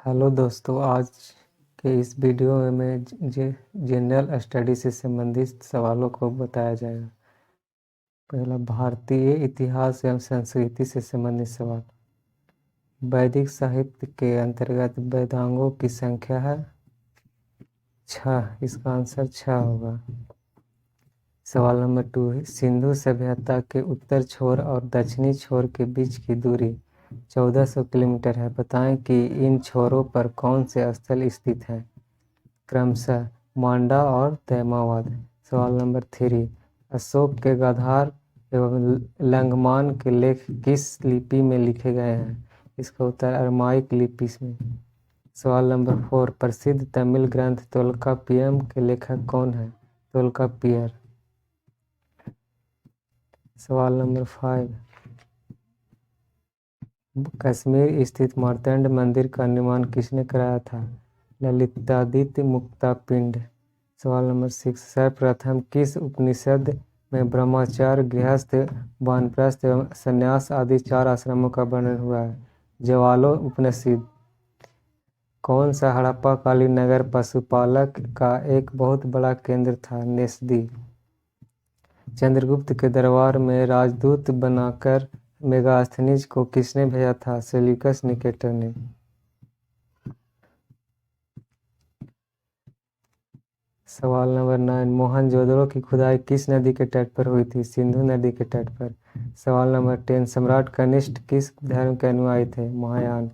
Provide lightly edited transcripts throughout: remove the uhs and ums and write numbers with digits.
Hello दोस्तों, आज के इस वीडियो में जनरल स्टडी से संबंधित सवालों को बताया जाएगा। पहला, भारतीय इतिहास एवं संस्कृति से संबंधित सवाल। वैदिक साहित्य के अंतर्गत वेदांगों की संख्या है 6। इसका आंसर 6 होगा। सवाल नंबर 2, सिंधु सभ्यता के उत्तर छोर और दक्षिणी छोर के बीच की दूरी 1400 किलोमीटर है। बताएं कि इन छोरों पर कौन से स्थल स्थित हैं। क्रमशः मांडा और तैमावद। सवाल नंबर 3, अशोक के गाधार एवं लंगमान के लेख किस लिपि में लिखे गए हैं। इसका उत्तर अरमाइक लिपि में। सवाल नंबर 4, प्रसिद्ध तमिल ग्रंथ तोल्काप्पियम के लेखक कौन है। तोल्काप्पियर। सवाल नंबर 5, कश्मीर स्थित मार्तंड मंदिर का निर्माण किसने कराया था। ललितादित्य मुक्तापिंड। सवाल नंबर 6, सर्वप्रथम किस उपनिषद में ब्रह्मचर्य, गृहस्थ, वानप्रस्थ एवं संन्यास आदि 4 आश्रमों का वर्णन हुआ है। ज्वालो उपनिषद। कौन सा हड़प्पा-कालीन नगर पशुपालक का एक बहुत बड़ा केंद्र था। नेस्दी। चंद्रगुप्त के दरबार में राजदूत बनाकर मेगास्थनीज को किसने भेजा था। सेल्यूकस निकेटर ने। सवाल नंबर 9, मोहनजोदड़ो की खुदाई किस नदी के तट पर हुई थी। सिंधु नदी के तट पर। सवाल नंबर 10, सम्राट कनिष्क किस धर्म के अनुयायी थे। महायान।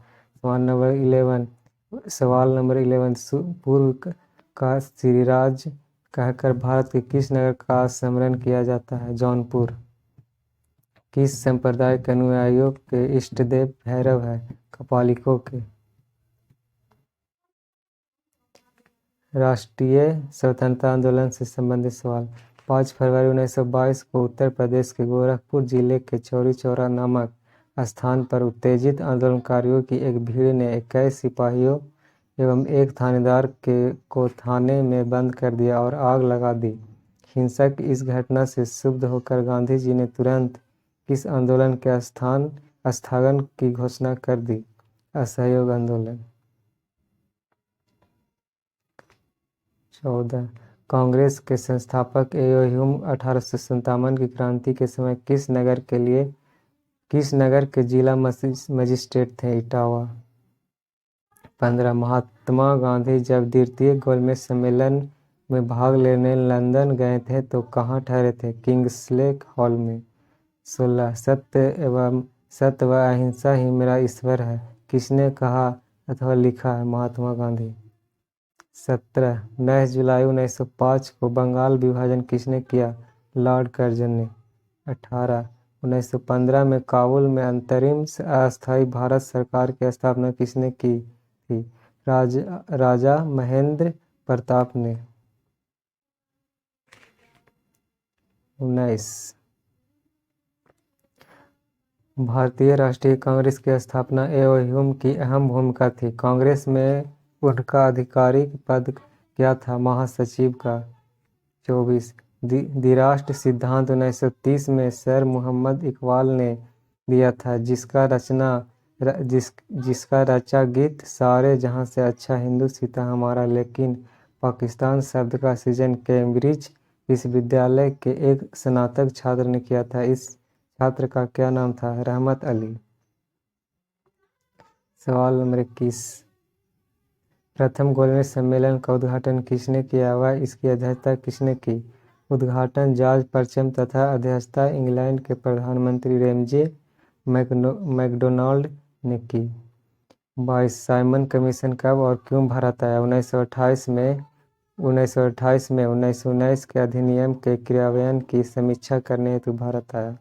सवाल नंबर 11, पूर्व का सिराज कहकर भारत के किस नगर का स्मरण किया जाता है। जौनपुर। किस संप्रदाय के अनुयायियों के इष्टदेव भैरव है। कपालिकों के। राष्ट्रीय स्वतंत्रता आंदोलन से संबंधित सवाल। 5 फरवरी 1922 को उत्तर प्रदेश के गोरखपुर जिले के चौरी चौरा नामक स्थान पर उत्तेजित आंदोलनकारियों की एक भीड़ ने 21 सिपाहियों एवं एक थानेदार को थाने में बंद कर दिया और आग लगा दी। हिंसक इस घटना से क्षुब्ध होकर गांधी जी ने तुरंत इस आंदोलन के स्थगन की घोषणा कर दी। असहयोग आंदोलन। 14, कांग्रेस के संस्थापक एओ ह्यूम 1857 की क्रांति के समय किस नगर के जिला मजिस्ट्रेट थे। इटावा। 15, महात्मा गांधी जब द्वितीय गोलमेज सम्मेलन में भाग लेने लंदन गए थे तो कहाँ ठहरे थे। किंग्सले हॉल में। 16, सत्य व अहिंसा ही मेरा ईश्वर है किसने कहा अथवा लिखा है। महात्मा गांधी। 17, 19 जुलाई 1905 को बंगाल विभाजन किसने किया। लॉर्ड कर्जन ने। 18, 1915 में काबुल में अंतरिम अस्थायी भारत सरकार की स्थापना किसने की थी। राजा महेंद्र प्रताप ने। 19, भारतीय राष्ट्रीय कांग्रेस की स्थापना एओ ह्यूम की अहम भूमिका थी। कांग्रेस में उनका आधिकारिक पद क्या था। महासचिव का। 24, द्विराष्ट्र सिद्धांत 1930 में सर मुहम्मद इकबाल ने दिया था जिसका रचा गीत सारे जहां से अच्छा हिंदू सीता हमारा, लेकिन पाकिस्तान शब्द का सृजन कैम्ब्रिज विश्वविद्यालय के एक स्नातक छात्र ने किया था। इस छात्र का क्या नाम था। रहमत अली। सवाल नंबर 21, प्रथम गोलमेज सम्मेलन का उद्घाटन किसने किया व इसकी अध्यक्षता किसने की। उद्घाटन जॉर्ज परचम तथा अध्यक्षता इंग्लैंड के प्रधानमंत्री रेमजे मैकडोनाल्ड ने की। 22, साइमन कमीशन कब और क्यों भारत आया। 1928 में 1919 के अधिनियम के क्रियान्वयन की समीक्षा करने हेतु भारत आया।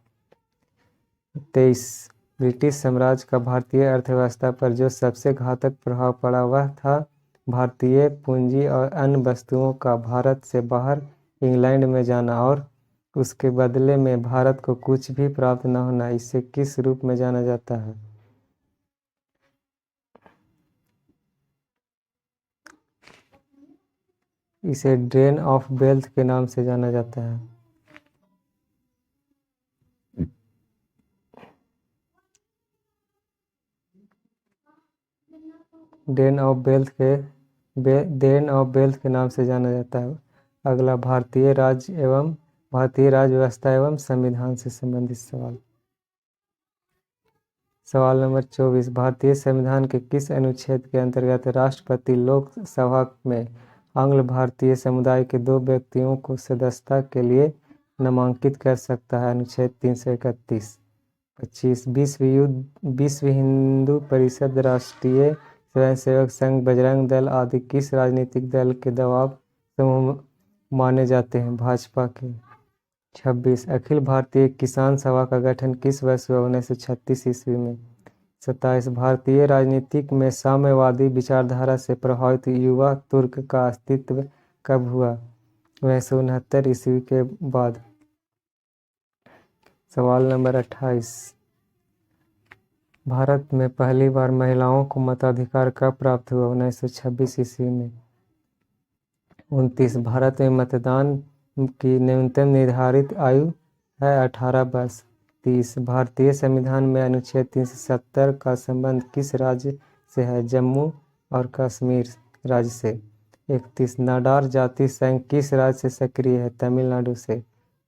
23, ब्रिटिश साम्राज्य का भारतीय अर्थव्यवस्था पर जो सबसे घातक प्रभाव पड़ा वह था भारतीय पूंजी और अन्य वस्तुओं का भारत से बाहर इंग्लैंड में जाना और उसके बदले में भारत को कुछ भी प्राप्त न होना। इसे किस रूप में जाना जाता है। इसे ड्रेन ऑफ वेल्थ के नाम से जाना जाता है। डेन ऑफ वेल्थ के नाम से जाना जाता है। अगला भारतीय राज्य व्यवस्था एवं संविधान से संबंधित सवाल। सवाल नंबर 24, भारतीय संविधान के किस अनुच्छेद के अंतर्गत राष्ट्रपति लोकसभा में आंग्ल भारतीय समुदाय के 2 व्यक्तियों को सदस्यता के लिए नामांकित कर सकता है? अनुच्छेद 331। 25, विश्व हिंदू परिषद, राष्ट्रीय स्वयंसेवक संघ, बजरंग दल आदि किस राजनीतिक दल के दबाव समूह माने जाते हैं? भाजपा के। 26, अखिल भारतीय किसान सभा का गठन किस वर्ष हुआ? 1936 ईस्वी में। 27, भारतीय राजनीतिक में साम्यवादी विचारधारा से प्रभावित युवा तुर्क का अस्तित्व कब हुआ? 1969 ईस्वी के बाद। सवाल नंबर 28, भारत में पहली बार महिलाओं को मताधिकार कब प्राप्त हुआ? 1926 ईस्वी में। 29, भारत में मतदान की न्यूनतम निर्धारित आयु है 18 वर्ष। 30, भारतीय संविधान में अनुच्छेद 370 का संबंध किस राज्य से है? जम्मू और कश्मीर राज्य से। 31, नाडार जाति संघ किस राज्य से सक्रिय है? तमिलनाडु से।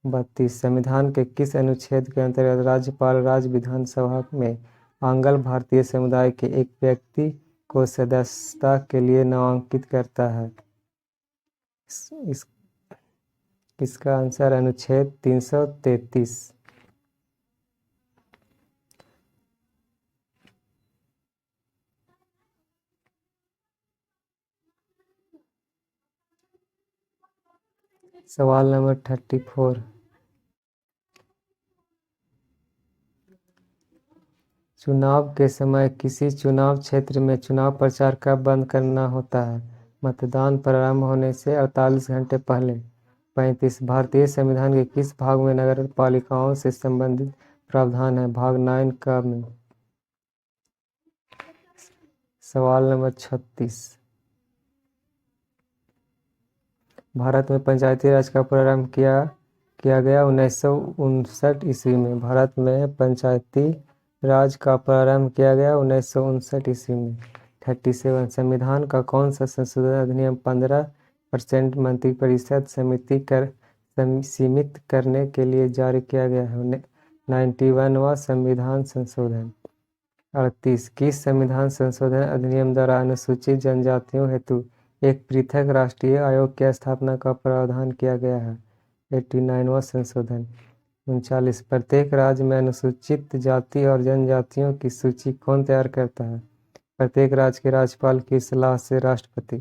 32, संविधान के किस अनुच्छेद के अंतर्गत राज्यपाल राज्य विधानसभा में आंग्ल भारतीय समुदाय के एक व्यक्ति को सदस्यता के लिए नामांकित करता है? इसका आंसर अनुच्छेद 333। सवाल नंबर 34, चुनाव के समय किसी चुनाव क्षेत्र में चुनाव प्रचार कब बंद करना होता है? मतदान प्रारंभ होने से 48 घंटे पहले। 35, भारतीय संविधान के किस भाग में नगर पालिकाओं से संबंधित प्रावधान है? भाग 9 का में। सवाल नंबर 36, भारत में पंचायती राज का प्रारंभ किया गया 1959 ईस्वी में। भारत में पंचायती राज का प्रारंभ किया गया 1959 ईस्वी में। 37, संविधान का कौन सा संशोधन अधिनियम 15% मंत्रिपरिषद सीमित करने के लिए जारी किया गया है? 91वां संविधान संशोधन। 38, किस संविधान संशोधन अधिनियम द्वारा अनुसूचित जनजातियों हेतु एक पृथक राष्ट्रीय आयोग की स्थापना का प्रावधान किया गया है? 89वां संशोधन। 39, प्रत्येक राज्य में अनुसूचित जाति और जनजातियों की सूची कौन तैयार करता है? प्रत्येक राज्य के राज्यपाल की सलाह से राष्ट्रपति।